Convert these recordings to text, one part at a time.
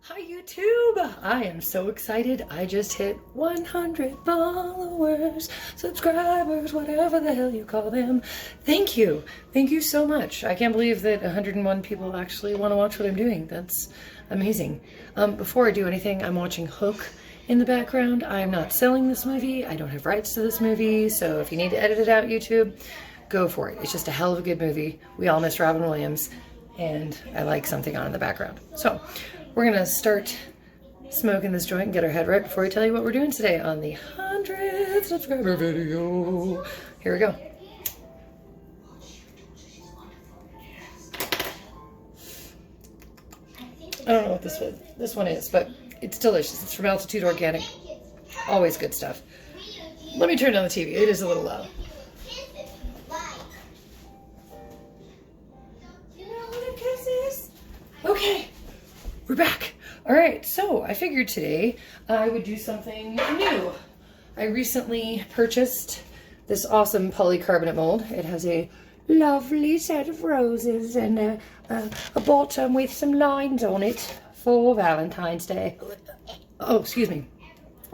Hi YouTube! I am so excited. I just hit 100 followers, subscribers, whatever the hell you call them. Thank you. Thank you so much. I can't believe that 101 people actually want to watch what I'm doing. That's amazing. Before I do anything, I'm watching Hook in the background. I am not selling this movie. I don't have rights to this movie, so if you need to edit it out, YouTube, go for it. It's just a hell of a good movie. We all miss Robin Williams, and I like something on in the background. So, we're gonna start smoking this joint and get our head right before I tell you what we're doing today on the 100th subscriber video. Here we go. I don't know what this one is, but it's delicious. It's from Altitude Organic. Always good stuff. Let me turn down the TV. It is a little loud. Okay. We're back. All right, so I figured today I would do something new. I recently purchased this awesome polycarbonate mold. It has a lovely set of roses and a bottom with some lines on it for Valentine's Day. Oh, excuse me.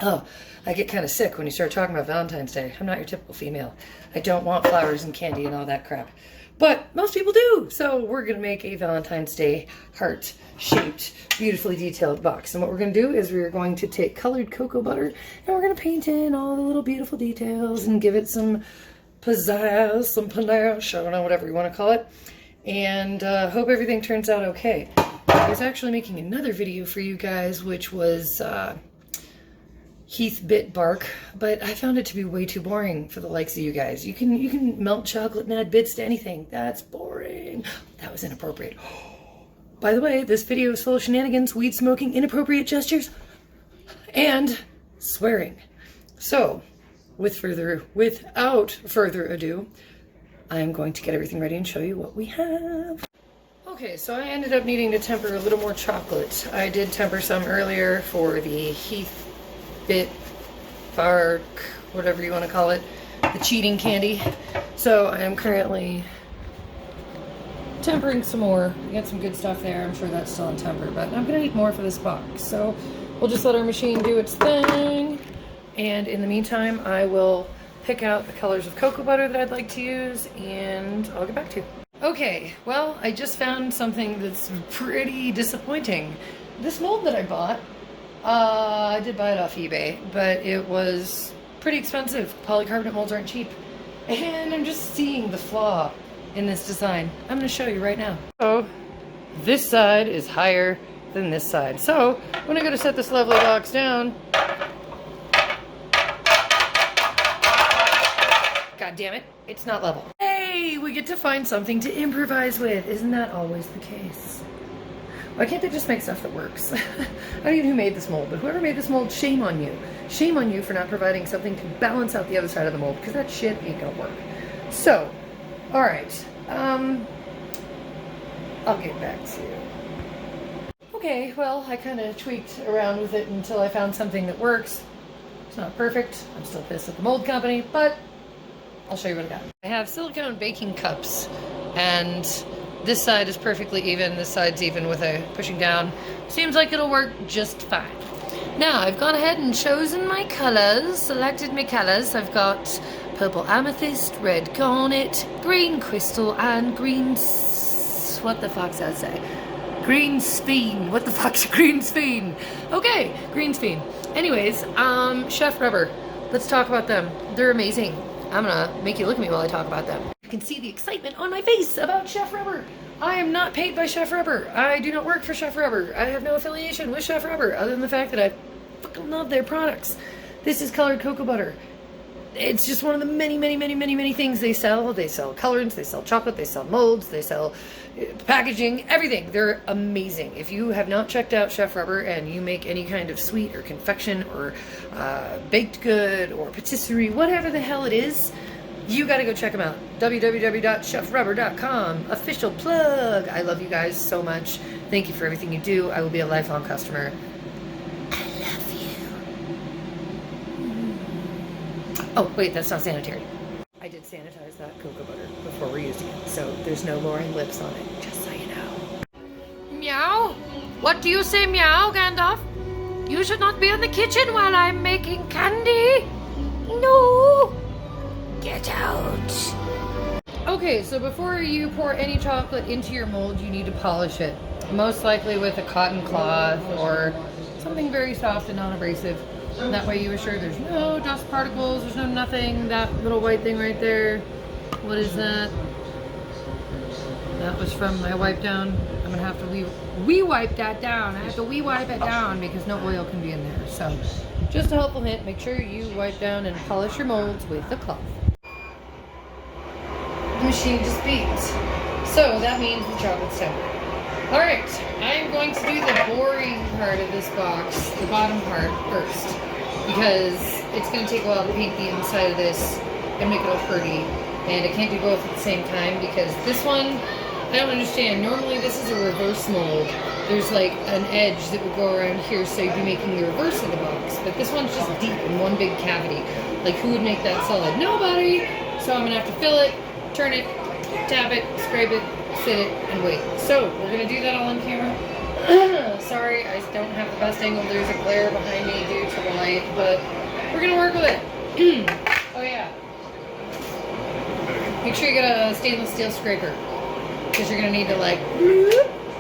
Oh, I get kind of sick when you start talking about Valentine's Day. I'm not your typical female. I don't want flowers and candy and all that crap. But most people do, so we're gonna make a Valentine's Day heart-shaped, beautifully detailed box. And what we're gonna do is we're going to take colored cocoa butter and we're gonna paint in all the little beautiful details and give it some pizzazz, some panache, I don't know, whatever you wanna call it. And hope everything turns out okay. I was actually making another video for you guys, which was Heath bit bark, but I found it to be way too boring for the likes of you guys. You can melt chocolate and add bits to anything. That's boring. That was inappropriate. By the way, this video is full of shenanigans, weed smoking, inappropriate gestures, and swearing. So, without further ado, I'm going to get everything ready and show you what we have. Okay, so I ended up needing to temper a little more chocolate. I did temper some earlier for the Heath bit bark, whatever you want to call it, the cheating candy. So I am currently tempering some more. We got some good stuff there. I'm sure that's still on temper, but I'm gonna need more for this box. So we'll just let our machine do its thing. And in the meantime, I will pick out the colors of cocoa butter that I'd like to use, and I'll get back to you. Okay, well, I just found something that's pretty disappointing. This mold that I bought, I did buy it off eBay, but it was pretty expensive. Polycarbonate molds aren't cheap. And I'm just seeing the flaw in this design. I'm going to show you right now. So, this side is higher than this side. So, when I go to set this lovely box down, God damn it, it's not level. Hey, we get to find something to improvise with. Isn't that always the case? Why can't they just make stuff that works? I don't even know who made this mold, but whoever made this mold, shame on you. Shame on you for not providing something to balance out the other side of the mold, because that shit ain't gonna work. So, alright, I'll get back to you. Okay, well, I kind of tweaked around with it until I found something that works. It's not perfect. I'm still pissed at the mold company, but I'll show you what I got. I have silicone baking cups, and this side is perfectly even, this side's even with a pushing down. Seems like it'll work just fine. Now, I've gone ahead and chosen my colors, selected my colors. I've got purple amethyst, red garnet, green crystal, and green... what the fuck's that say? Green sphen. What the fuck's green sphen? Okay, green sphen. Anyways, Chef Rubber. Let's talk about them. They're amazing. I'm gonna make you look at me while I talk about them. You can see the excitement on my face about Chef Rubber. I am not paid by Chef Rubber. I do not work for Chef Rubber. I have no affiliation with Chef Rubber other than the fact that I fucking love their products. This is colored cocoa butter. It's just one of the many things they sell. They sell colorants, they sell chocolate, they sell molds, they sell packaging, everything. They're amazing. If you have not checked out Chef Rubber and you make any kind of sweet or confection or baked good or patisserie, whatever the hell it is, you gotta go check them out. www.chefrubber.com. Official plug. I love you guys so much. Thank you for everything you do. I will be a lifelong customer. I love you. Oh, wait, that's not sanitary. I did sanitize that cocoa butter before we're using it, so there's no Lauren lips on it, just so you know. Meow. What do you say, meow, Gandalf? You should not be in the kitchen while I'm making candy. No! Get out. Okay, so before you pour any chocolate into your mold, you need to polish it. Most likely with a cotton cloth or something very soft and non-abrasive. And that way you assure there's no dust particles, there's no nothing. That little white thing right there, what is that? That was from my wipe down. I'm gonna have to wipe that down. I have to wipe it down because no oil can be in there. So just a helpful hint, make sure you wipe down and polish your molds with a cloth. The machine just beeped. So that means the chocolate's tempered. Alright, I'm going to do the boring part of this box, the bottom part first, because it's going to take a while to paint the inside of this and make it all pretty. And I can't do both at the same time because this one, I don't understand. Normally this is a reverse mold. There's like an edge that would go around here, so you'd be making the reverse of the box. But this one's just deep in one big cavity. Like, who would make that solid? Nobody! So I'm going to have to fill it, turn it, tap it, scrape it, sit it, and wait. So we're going to do that all on camera. Sorry, I don't have the best angle. There's a glare behind me due to the light, but we're going to work with it. Oh yeah. Make sure you get a stainless steel scraper, because you're going to need to like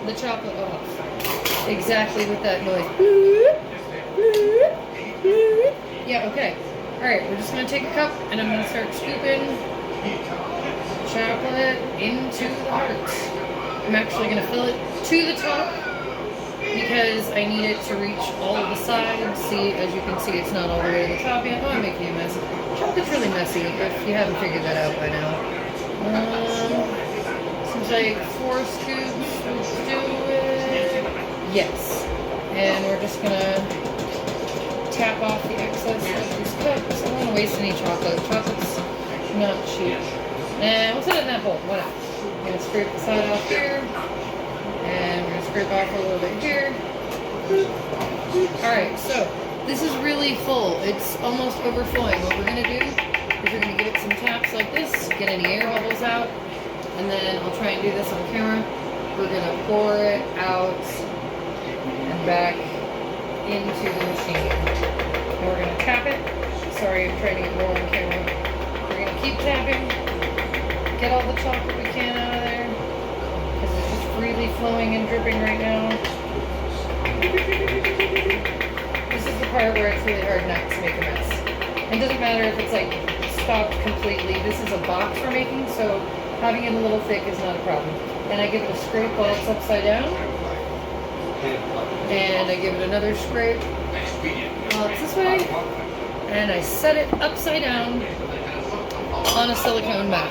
the chocolate off. Exactly with that noise. Yeah, okay. Alright, we're just going to take a cup and I'm going to start scooping chocolate into the hearts. I'm actually going to fill it to the top because I need it to reach all of the sides. See, as you can see, it's not all the way to the top yet. Oh, I'm making a mess. Chocolate's really messy, if you haven't figured that out by now. Seems like 4 scoops will do it. Yes. And we're just going to tap off the excess of these cups. I don't want to waste any chocolate. Chocolate's not cheap. And we'll set it in that bowl. Why not? I'm going to scrape the side off here. And we're going to scrape off a little bit here. Alright, so this is really full. It's almost overflowing. What we're going to do is we're going to give it some taps like this, get any air bubbles out, and then I'll try and do this on camera. We're going to pour it out and back into the machine. And we're going to tap it. Sorry, I'm trying to get more on camera. We're going to keep tapping. Get all the chocolate we can out of there, because it's just freely flowing and dripping right now. This is the part where it's really hard not to make a mess. It doesn't matter if it's like stopped completely. This is a box we're making, so having it a little thick is not a problem. And I give it a scrape while it's upside down. And I give it another scrape while it's this way. And I set it upside down on a silicone mat.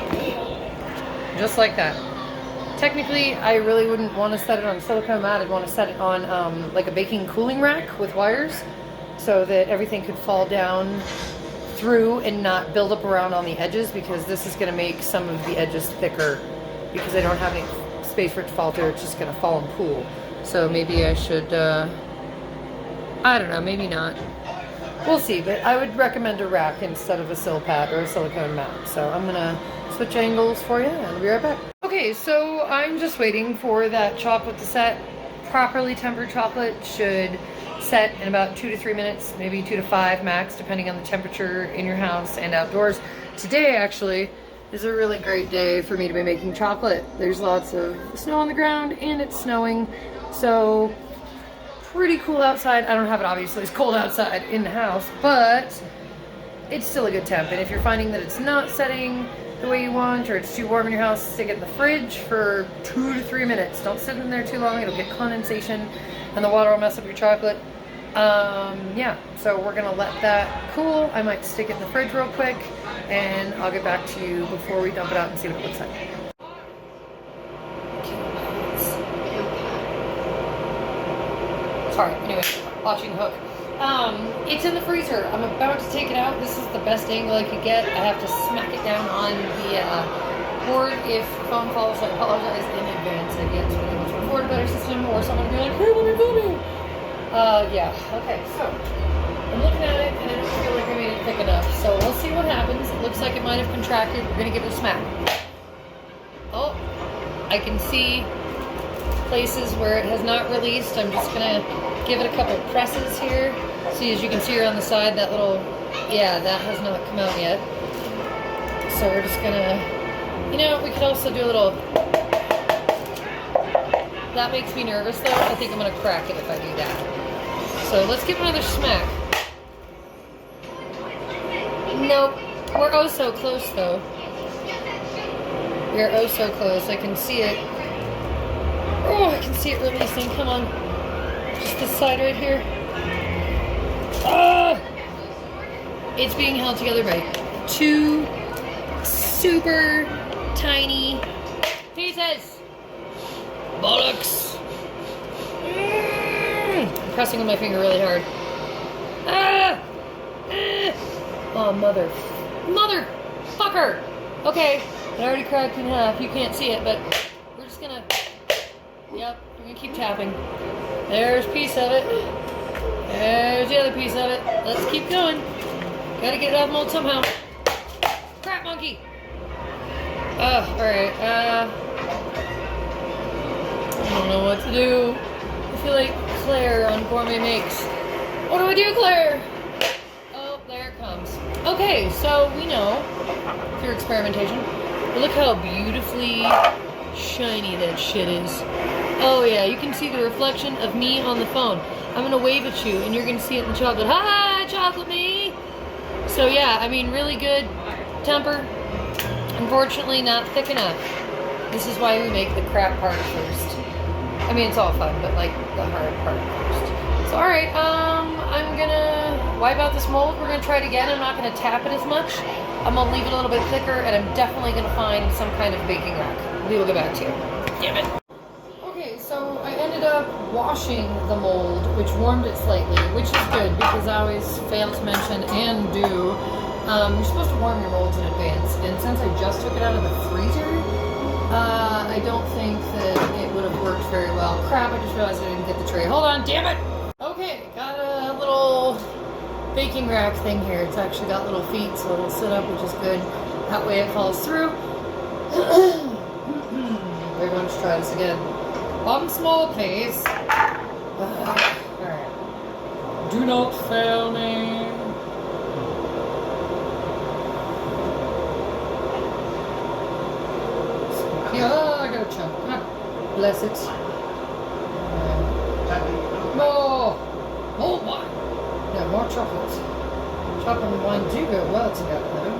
Just like that. Technically, I really wouldn't want to set it on a silicone mat. I'd want to set it on like a baking cooling rack with wires so that everything could fall down through and not build up around on the edges, because this is going to make some of the edges thicker because I don't have any space for it to fall through. It's just going to fall and pool. So maybe I should, I don't know, maybe not. We'll see, but I would recommend a rack instead of a Silpat or a silicone mat. So I'm going to switch angles for you and I'll be right back. Okay, so I'm just waiting for that chocolate to set. Properly tempered chocolate should set in about 2 to 3 minutes, maybe 2 to 5 max, depending on the temperature in your house and outdoors. Today, actually, is a really great day for me to be making chocolate. There's lots of snow on the ground and it's snowing, so pretty cool outside. I don't have it, obviously, it's cold outside in the house, but it's still a good temp. And if you're finding that it's not setting the way you want, or it's too warm in your house, stick it in the fridge for 2 to 3 minutes. Don't sit in there too long, it'll get condensation and the water will mess up your chocolate. Yeah, so we're gonna let that cool. I might stick it in the fridge real quick and I'll get back to you before we dump it out and see what it looks like. Sorry, anyway, watching Hook. It's in the freezer. I'm about to take it out. This is the best angle I could get. I have to smack it down on the board if the phone falls. I apologize in advance. I get to be able to afford a better system, or someone will be like, hey, let me film you. Yeah, okay, so I'm looking at it and I don't feel like I made it thick enough. So we'll see what happens. It looks like it might have contracted. We're gonna give it a smack. Oh, I can see places where it has not released. I'm just gonna give it a couple presses here. See, as you can see here on the side, that little, yeah, that has not come out yet. So we're just gonna, you know, we could also do a little, that makes me nervous though. I think I'm gonna crack it if I do that. So let's give it another smack. Nope, we're oh so close though. We are oh so close, I can see it. Oh, I can see it releasing, come on. Just this side right here. Ah! It's being held together by 2 super tiny pieces. Bollocks. I'm pressing with my finger really hard. Ah! Oh, motherfucker. Okay, I already cracked in half. You can't see it, but we're just gonna, yep, we're gonna keep tapping. There's a piece of it. There's the other piece of it. Let's keep going. Gotta get it out of the mold somehow. Crap monkey. Alright, I don't know what to do. I feel like Claire on Gourmet Makes. What do I do, Claire? Oh, there it comes. Okay, so we know, through experimentation, look how beautifully shiny that shit is. Oh yeah, you can see the reflection of me on the phone. I'm gonna wave at you and you're gonna see it in chocolate. Hi, chocolate me! So yeah, I mean, really good temper. Unfortunately, not thick enough. This is why we make the crap part first. I mean, it's all fun, but like the hard part first. So alright, I'm gonna wipe out this mold. We're gonna try it again. I'm not gonna tap it as much. I'm gonna leave it a little bit thicker, and I'm definitely gonna find some kind of baking rack. We will get back to you. Damn it. Okay, so I ended up washing the mold, which warmed it slightly, which is good because I always fail to mention and do. You're supposed to warm your molds in advance, and since I just took it out of the freezer, I don't think that it would have worked very well. Crap, I just realized I didn't get the tray. Hold on, damn it! Okay, got a little baking rack thing here. It's actually got little feet, so it'll sit up, which is good. That way it falls through. We're going to try this again. One small piece. Alright. Do not fail me. Yeah, I got a chunk. Ah, bless it. More! More wine! Yeah, more chocolate. Chocolate and wine do go well together, though.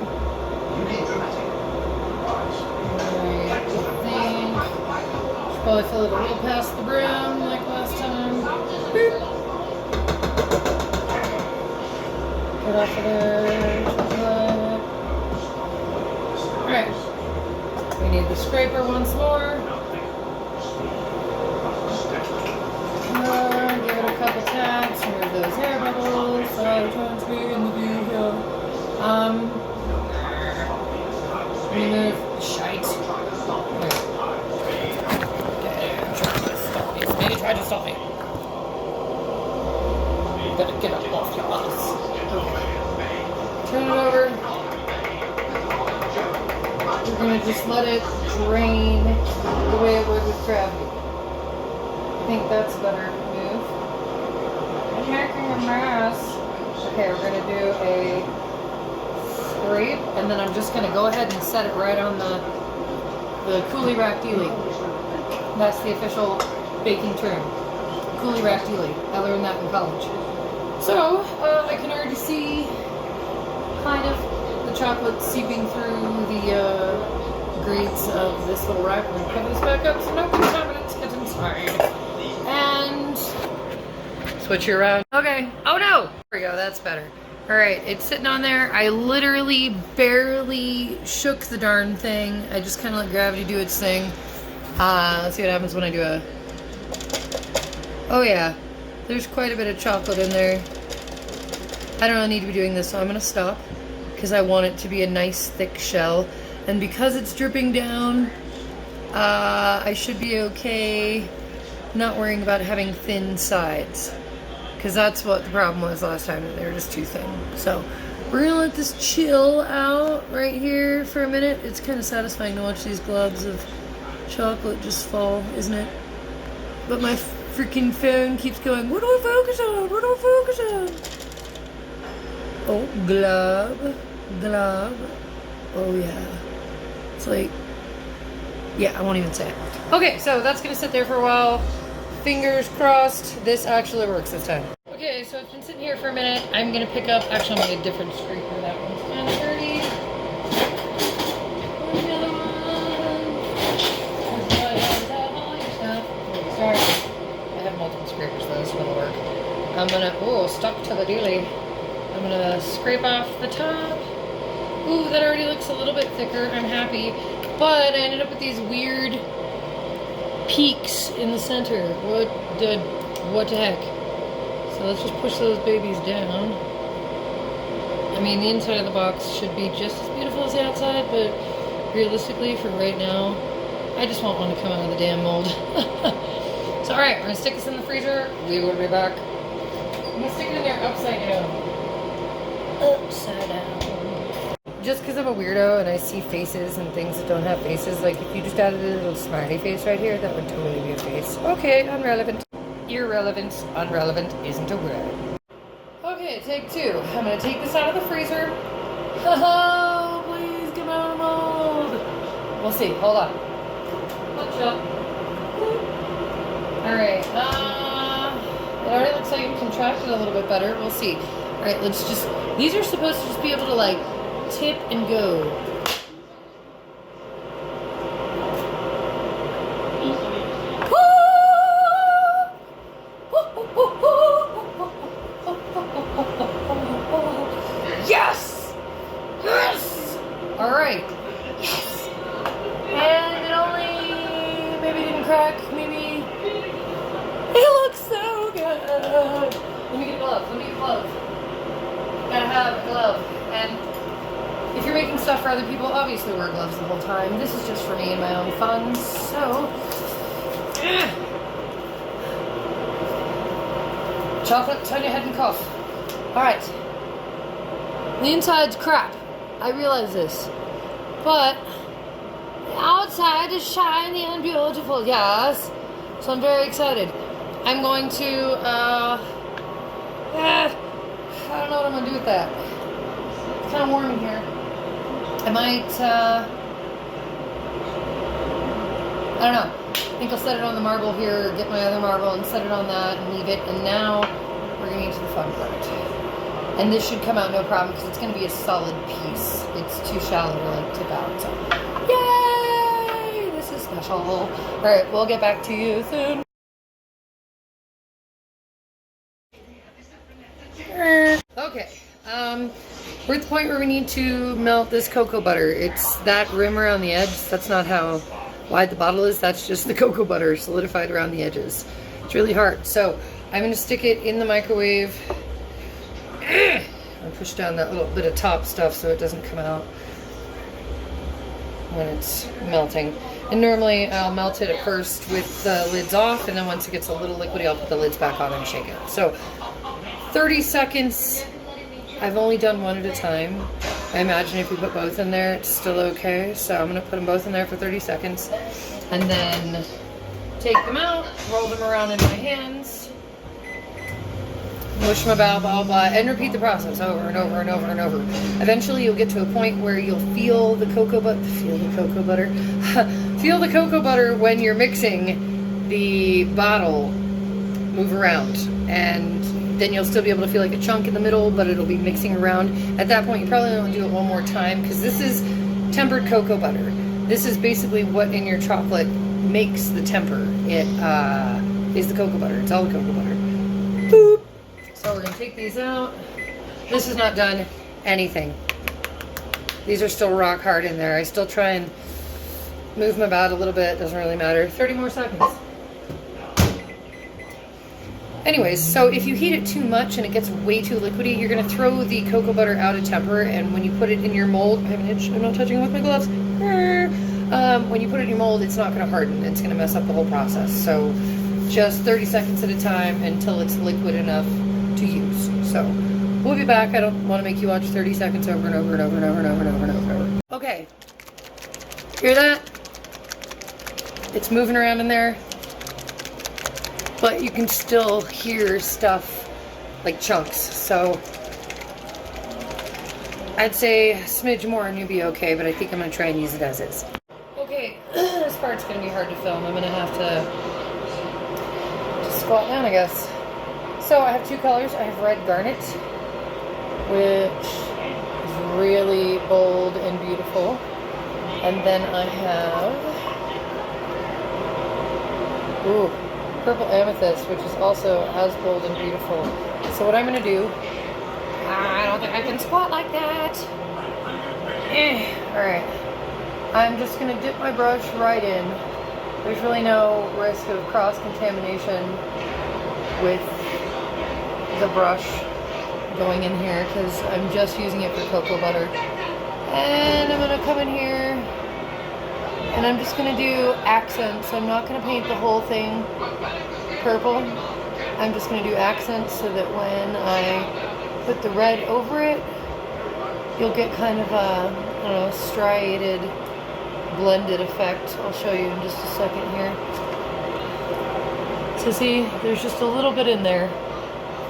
Alright, I think should probably fill it a little past the brim, like last time. Boop! Get off of there. Chocolate. Alright. We need the scraper once more. Give it a couple taps, remove those hair bubbles. I'm trying to be in the view here. Remove shite. Okay, maybe try to stop me. You better get up off your ass. Okay. Turn it over. We're gonna just let it drain the way it would with gravity. I think that's a better move. I'm making a mess. Okay, we're gonna do a scrape, and then I'm just gonna go ahead and set it right on the coulis rack dealy. That's the official baking term. Coulis rack dealy. I learned that in college. So, I can already see kind of the chocolate seeping through the grates of this little rack. We're gonna cover this back up so no contaminants get inside. And switch you around. Okay. Oh no! There we go. That's better. Alright, it's sitting on there. I literally barely shook the darn thing. I just kind of let gravity do its thing. Let's see what happens when I do a... Oh yeah. There's quite a bit of chocolate in there. I don't really need to be doing this, so I'm going to stop. Because I want it to be a nice thick shell. And because it's dripping down, I should be okay not worrying about having thin sides. Because that's what the problem was last time, they were just too thin. So we're going to let this chill out right here for a minute. It's kind of satisfying to watch these globs of chocolate just fall, isn't it? But my freaking phone keeps going, what do I focus on? What do I focus on? Oh, glove. Oh, yeah. It's like, yeah, I won't even say it. Okay, so that's going to sit there for a while. Fingers crossed this actually works this time. Okay, so it's been sitting here for a minute. I'm going to pick up, actually I'm going to get a different scraper. That one's kind of dirty. Another one. Sorry. I have multiple scrapers though, this will work. I'm going to, stuck to the dealie. I'm going to scrape off the top. Ooh, that already looks a little bit thicker. I'm happy. But I ended up with these weird peaks in the center. What the heck? So let's just push those babies down. I mean, the inside of the box should be just as beautiful as the outside, but realistically, for right now, I just want one to come out of the damn mold. So, alright, we're going to stick this in the freezer. We will be back. I'm going to stick it in there upside down. Upside down. Just because I'm a weirdo and I see faces and things that don't have faces, like if you just added a little smiley face right here, that would totally be a face. Okay, unrelevant. Irrelevant, unrelevant isn't a word. Okay, take two. I'm going to take this out of the freezer. Oh, please come out of the mold. We'll see. Hold on. Let's go. Alright, it already looks like it contracted a little bit better. We'll see. Alright, let's just, these are supposed to just be able to like tip and go. Yes! Yes! Alright. Yes! And it only maybe didn't crack, maybe. It looks so good. Let me get a glove. Gotta have a glove. And if you're making stuff for other people, obviously wear gloves the whole time. This is just for me and my own fun, so. Chocolate, turn your head and cough. Alright. The inside's crap. I realize this. But the outside is shiny and beautiful, yes. So I'm very excited. I'm going to, I don't know what I'm going to do with that. It's kind of warm in here. I might, I don't know. I think I'll set it on the marble here, get my other marble and set it on that and leave it. And now we're going to get to the fun part. And this should come out no problem because it's going to be a solid piece. It's too shallow to like tip out. So, yay! This is special. All right, we'll get back to you soon. Okay, we're at the point where we need to melt this cocoa butter. It's that rim around the edge. That's not how wide the bottle is. That's just the cocoa butter solidified around the edges. It's really hard. So I'm going to stick it in the microwave. I'll push down that little bit of top stuff so it doesn't come out when it's melting. And normally I'll melt it at first with the lids off, and then once it gets a little liquidy, I'll put the lids back on and shake it. So 30 seconds. I've only done one at a time. I imagine if you put both in there, it's still okay. So I'm going to put them both in there for 30 seconds. And then take them out, roll them around in my hands, mush them about, blah, blah, and repeat the process over and over and over and over. Eventually you'll get to a point where you'll feel the cocoa butter, feel the cocoa butter when you're mixing the bottle move around. And then you'll still be able to feel like a chunk in the middle, but it'll be mixing around. At that point, you probably want to do it one more time because this is tempered cocoa butter. This is basically what in your chocolate makes the temper. It is the cocoa butter. It's all the cocoa butter. Boop. So we're going to take these out. This is not done anything. These are still rock hard in there. I still try and move them about a little bit. Doesn't really matter. 30 more seconds. Anyways, so if you heat it too much and it gets way too liquidy, you're going to throw the cocoa butter out of temper, and when you put it in your mold, I'm not touching it with my gloves. When you put it in your mold, it's not going to harden. It's going to mess up the whole process. So just 30 seconds at a time until it's liquid enough to use. So we'll be back. I don't want to make you watch 30 seconds over and over and over and over and over and over and over and over. Okay. Hear that? It's moving around in there. but you can still hear stuff like chunks. So I'd say a smidge more and you'll be okay, but I think I'm gonna try and use it as is. Okay, this part's gonna be hard to film. I'm gonna have to squat down, I guess. So I have two colors. I have red garnet, which is really bold and beautiful. And then I have, purple amethyst, which is also as bold and beautiful. So what I'm gonna do, I don't think I can squat like that. Alright. I'm just gonna dip my brush right in. There's really no risk of cross-contamination with the brush going in here because I'm just using it for cocoa butter. And I'm gonna come in here and I'm just gonna do accents. I'm not gonna paint the whole thing purple. I'm just gonna do accents so that when I put the red over it, you'll get kind of a, I don't know, striated, blended effect. I'll show you in just a second here. So see, there's just a little bit in there.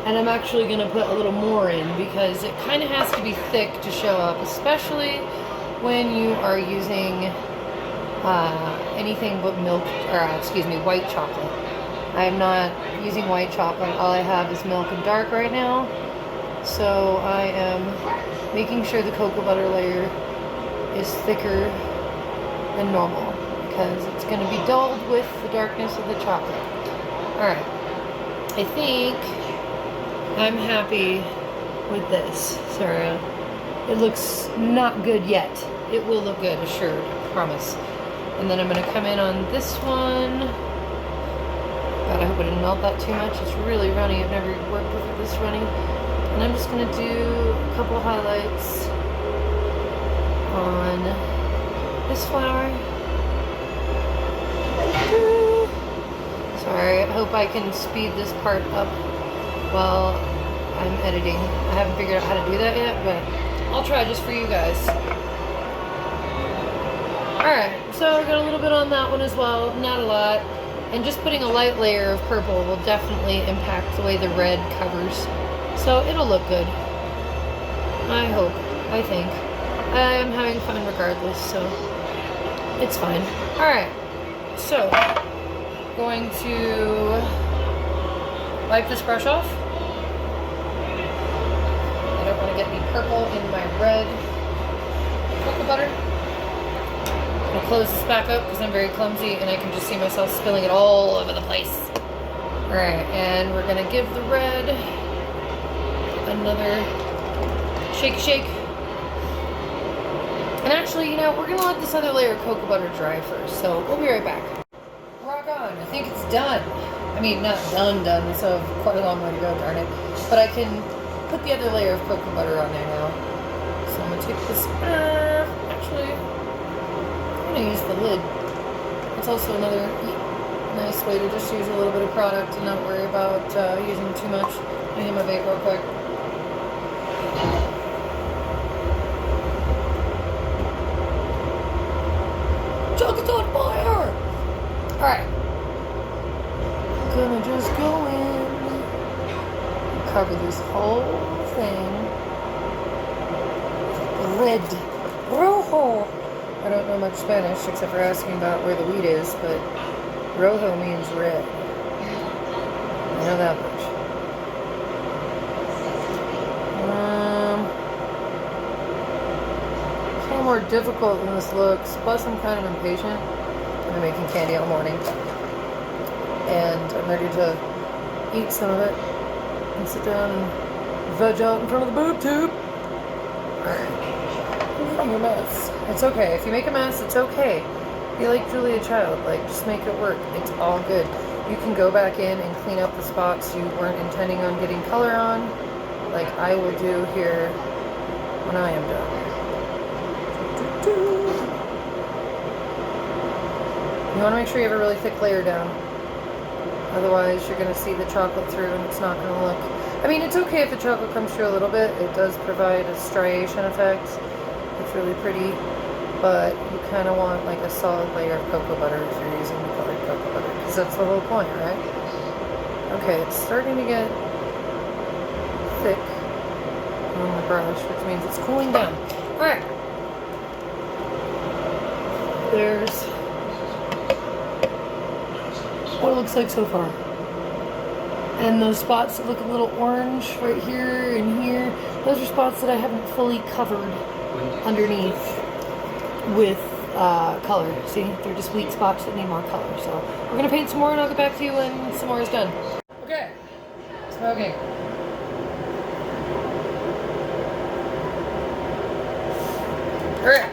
And I'm actually going to put a little more in because it kind of has to be thick to show up, especially when you are using anything but milk, or white chocolate. I'm not using white chocolate. All I have is milk and dark right now. So I am making sure the cocoa butter layer is thicker than normal because it's going to be dulled with the darkness of the chocolate. Alright, I think I'm happy with this, Sarah. It looks not good yet. It will look good, assured, promise. And then I'm going to come in on this one. God, I hope I didn't melt that too much. It's really runny. I've never worked with it this runny. And I'm just going to do a couple highlights on this flower. Sorry, I hope I can speed this part up while I'm editing. I haven't figured out how to do that yet, but I'll try just for you guys. Alright, so I got a little bit on that one as well, not a lot. And just putting a light layer of purple will definitely impact the way the red covers. So it'll look good. I hope, I think. I'm having fun regardless, so it's fine. Alright, so going to wipe this brush off. I don't want to get any purple in my red cocoa butter. I'm going to close this back up because I'm very clumsy and I can just see myself spilling it all over the place. Alright, and we're going to give the red another shake. And actually, you know, we're going to let this other layer of cocoa butter dry first, so we'll be right back. Rock on. I think it's done. I mean, not done, so quite a long way to go, darn it. But I can put the other layer of cocoa butter on there now. So I'm going to take this, actually, I'm going to use the lid. It's also another nice way to just use a little bit of product and not worry about using too much. Let me hit my vape real quick. Chocolate's on fire! Alright. I'm gonna just go in and cover this whole thing with red. Rojo! I don't know much Spanish except for asking about where the wheat is, but rojo means red. I know that much. It's a little more difficult than this looks. Plus, I'm kind of impatient. I've been making candy all morning. And I'm ready to eat some of it and sit down and veg out in front of the boob tube. Making a mess. It's okay. If you make a mess, it's okay. Be like Julia Child. Like, just make it work. It's all good. You can go back in and clean up the spots you weren't intending on getting color on, like I will do here when I am done. You want to make sure you have a really thick layer down. Otherwise, you're going to see the chocolate through and it's not going to look... I mean, it's okay if the chocolate comes through a little bit. It does provide a striation effect. It's really pretty. But you kind of want like a solid layer of cocoa butter if you're using the colored cocoa butter. Because that's the whole point, right? Okay, it's starting to get thick on the brush, which means it's cooling down. Alright. There's what it looks like so far. And those spots that look a little orange right here and here, those are spots that I haven't fully covered underneath with color. See, they're just weak spots that need more color. So we're gonna paint some more and I'll get back to you when some more is done. Okay, smoking. Alright.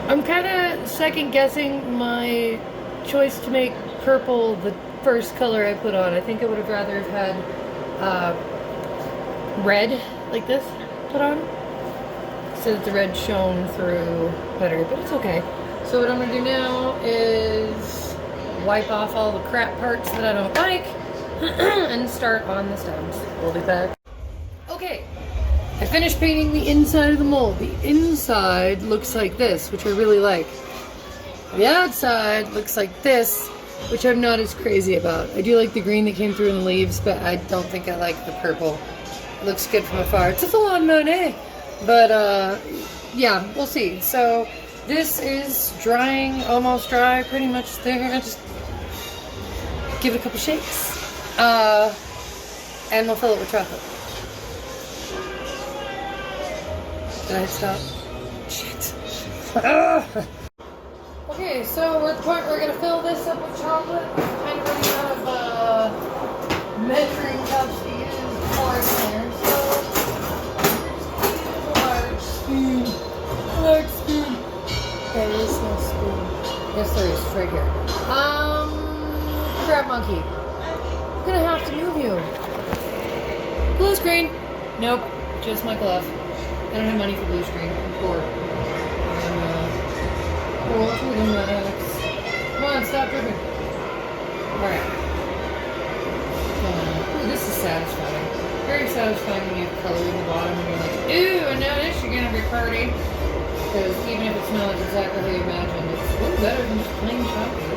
I'm kind of second guessing my choice to make purple the first color I put on. I think I would have rather have had red like this put on so that the red shone through better, but it's okay. So what I'm going to do now is wipe off all the crap parts that I don't like and start on the stems. We'll be back. Okay, I finished painting the inside of the mold. The inside looks like this, which I really like. The outside looks like this, which I'm not as crazy about. I do like the green that came through in the leaves, but I don't think I like the purple. It looks good from afar. It's a full-on Monet, but yeah, we'll see. So this is drying, almost dry, pretty much there. I just give it a couple shakes, and we'll fill it with chocolate. Did I hit stop? Shit. Okay, so we're at the point where we're gonna fill this up with chocolate. I'm kind of running out of measuring cups to use before I get there. So use a large spoon. Large spoon. Okay, there is no spoon. Yes, there is. It's right here. Crab monkey. I'm gonna have to move you. Blue screen. Nope, just my glove. I don't have money for blue screen. I'm poor. Cool, let's move that, Alex. Come on, stop dripping. Alright. Ooh, this is satisfying. Very satisfying when you have color in the bottom and you're like, ooh, and now this you're gonna be pretty. Because even if it's not exactly how you imagined, it's a little better than just plain chocolate.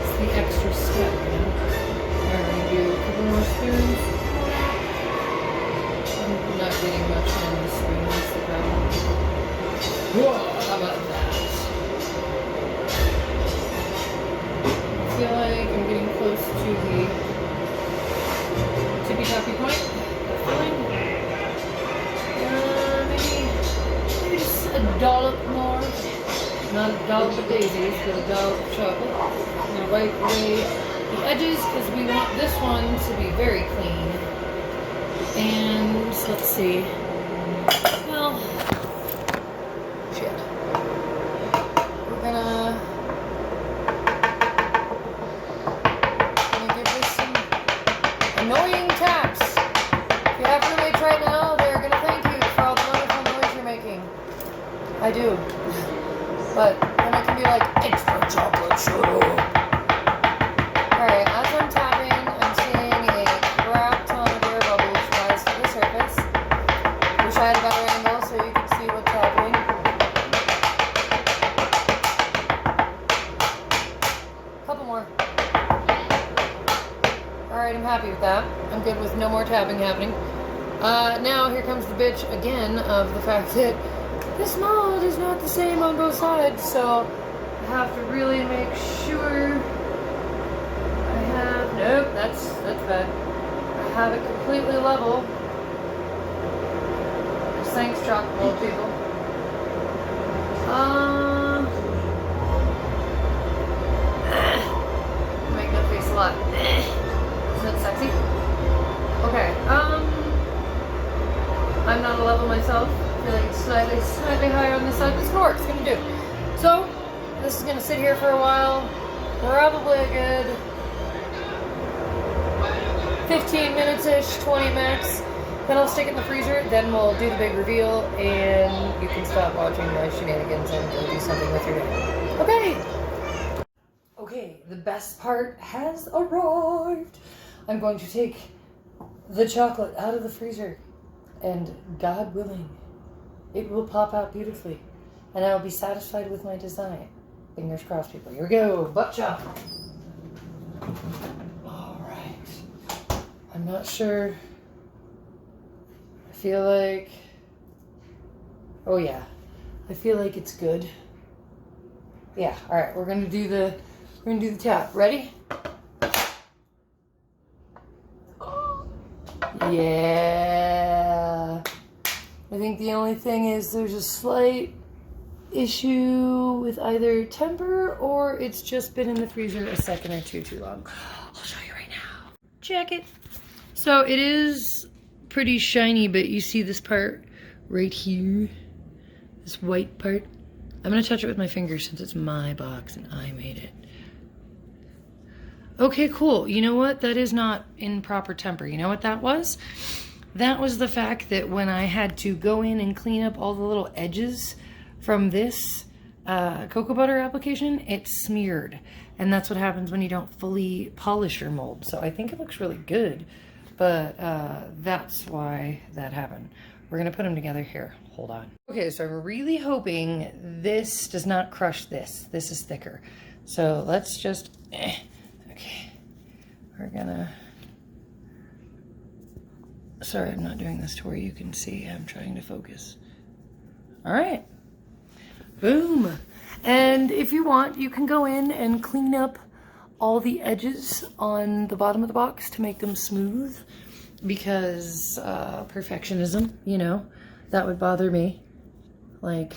It's the extra step, you know? Alright, we're gonna do a couple more spoons. I'm not getting much in the spoon, that's the problem. Whoa, how about that? I feel like I'm getting close to the tippy toppy point. Maybe just a dollop more. Not a dollop of daisies, but a dollop of chocolate. I'm gonna wipe away the edges because we want this one to be very clean. And let's see. Well, shit. We're gonna give this some annoying taps. If you have roommates right now, they're gonna thank you for all the wonderful noise you're making. I do. But then I can be like, extra chocolate, shut up. Alright, as I'm tapping, I'm seeing a crap ton of air bubbles rise to the surface. Wish I had a better angle so you could see what's happening. Couple more. Alright, I'm happy with that. I'm good with no more tapping happening. Now here comes the bitch again of the fact that this mold is not the same on both sides, so I have to really make sure I have, nope, that's bad. I have it completely level. Thanks, chocolate mold people. Make that face a lot. Isn't it sexy? Okay, I'm not a level myself. I feel like it's slightly higher on this side, but it's gonna work, it's gonna do. So, this is gonna sit here for a while. Probably a good 15 minutes-ish, 20 max. Then I'll stick it in the freezer, then we'll do the big reveal, and you can stop watching my shenanigans and go do something with your day. Okay! Okay, the best part has arrived. I'm going to take the chocolate out of the freezer, and God willing, it will pop out beautifully, and I'll be satisfied with my design. Fingers crossed, people. Here we go. Butt chop. All right. I'm not sure. I feel like, oh yeah, I feel like it's good. Yeah, all right, we're gonna do the tap. Ready? Yeah. I think the only thing is there's a slight issue with either temper or it's just been in the freezer a second or two too long. I'll show you right now. Check it. So it is pretty shiny, but you see this part right here? This white part? I'm gonna touch it with my fingers since it's my box and I made it. Okay, cool. You know what? That is not in proper temper. You know what that was? That was the fact that when I had to go in and clean up all the little edges from this cocoa butter application, it smeared. And that's what happens when you don't fully polish your mold. So I think it looks really good, but that's why that happened. We're gonna put them together here. Hold on. Okay, so I'm really hoping this does not crush this. This is thicker. So let's just, okay. We're gonna, sorry, I'm not doing this to where you can see. I'm trying to focus. All right, boom. And if you want, you can go in and clean up all the edges on the bottom of the box to make them smooth, because perfectionism, you know, that would bother me. Like,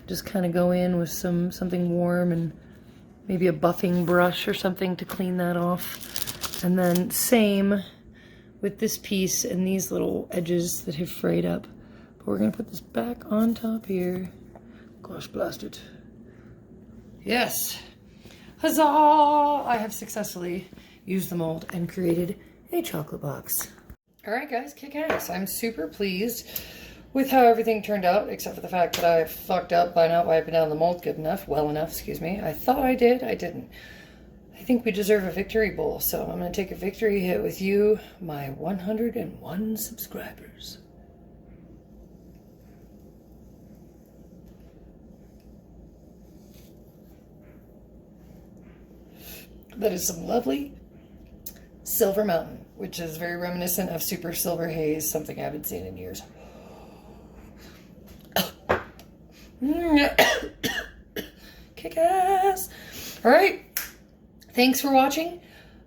just kind of go in with something warm and maybe a buffing brush or something to clean that off. And then same with this piece and these little edges that have frayed up. But we're gonna put this back on top here. Gosh, blast it. Yes. Huzzah! I have successfully used the mold and created a chocolate box. All right, guys, kick ass. I'm super pleased with how everything turned out, except for the fact that I fucked up by not wiping down the mold good enough, well enough, excuse me. I thought I did, I didn't. I think we deserve a victory bowl, so I'm gonna take a victory hit with you, my 101 subscribers. That is some lovely Silver Mountain, which is very reminiscent of Super Silver Haze, something I haven't seen in years. Kick ass. All right. Thanks for watching.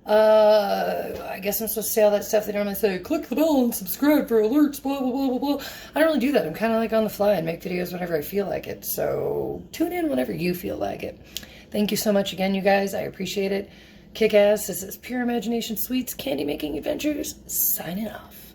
I guess I'm supposed to say all that stuff they normally say. Click the bell and subscribe for alerts, blah, blah, blah, blah, blah. I don't really do that. I'm kind of like on the fly and make videos whenever I feel like it. So tune in whenever you feel like it. Thank you so much again, you guys. I appreciate it. Kick ass. This is Pure Imagination Sweets Candy Making Adventures, signing off.